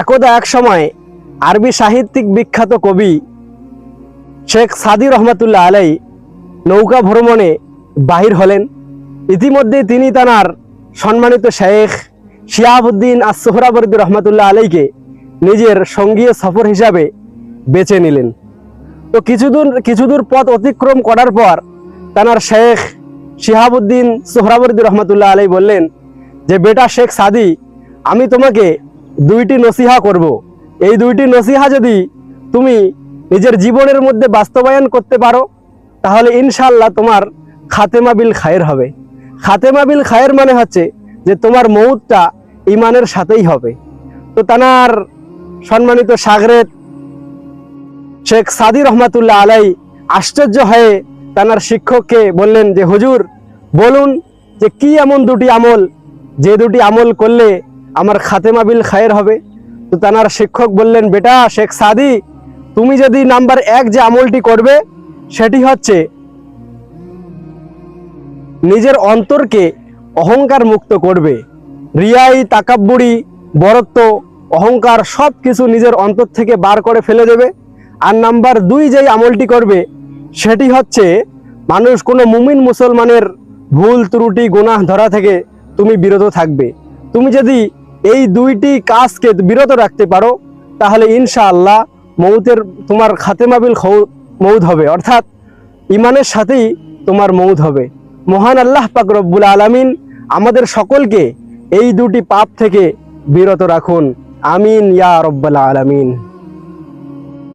একদা এক সময় আরবি সাহিত্যিক বিখ্যাত কবি শেখ সাদি রহমাতুল্লাহ আলাই নৌকা ভ্রমণে বাহির হলেন। ইতিমধ্যে তিনি তাঁর সম্মানিত শেখ শিহাবুদ্দিন আস-সোহরাওয়ার্দী রহমাতুল্লাহ আলাইকে নিজের সঙ্গী সফর হিসাবে বেছে নিলেন। তো কিছুদূর পথ অতিক্রম করার পর তাঁর শেখ শিহাবুদ্দিন সোহরাওয়ার্দী রহমাতুল্লাহ আলাই বললেন যে, বেটা শেখ সাদি, আমি তোমাকে দুইটি নসিহা করব। এই দুইটি নসিহা যদি তুমি নিজের জীবনের মধ্যে বাস্তবায়ন করতে পারো তাহলে ইনশাআল্লাহ তোমার খাতেমা বিল খায়ের হবে। খাতেমা বিল খায়ের মানে হচ্ছে যে তোমার মউতটা ইমানের সাথেই হবে। তো তানার সম্মানিত শাগরেদ শেখ সাদি রহমাতুল্লাহ আলাই আশ্চর্য হয়ে তানার শিক্ষককে বললেন যে, হুজুর বলুন যে কি এমন দুটি আমল যে দুটি আমল করলে আমার খাতেমা বিল খায়ের হবে। তো তানার শিক্ষক বললেন, বেটা শেখ সাদি, তুমি যদি নাম্বার 1 যে আমলটি করবে সেটি হচ্ছে নিজের অন্তরকে অহংকার মুক্ত করবে। রিয়াই, তাকাব্বুরি, বরত্ব, অহংকার সব কিছু নিজের অন্তর থেকে বার করে ফেলে দেবে। আর নাম্বার 2 যেই আমলটি করবে সেটি হচ্ছে মানুষ কোনো মুমিন মুসলমানের ভুল ত্রুটি গুনাহ ধরা থেকে তুমি বিরত থাকবে। তুমি যদি এই দুইটি কাজকে বিরত রাখতে পারো তাহলে ইনশাআল্লাহ মউতের তোমার খাতেমা বিল মউত হবে, অর্থাৎ ইমানের সাথেই তোমার মউত হবে। মহান আল্লাহ পাক রব্বুল আলামিন আমাদের সকলকে এই দুটি পাপ থেকে বিরত রাখুন। আমিন ইয়া রব্বাল আলামিন।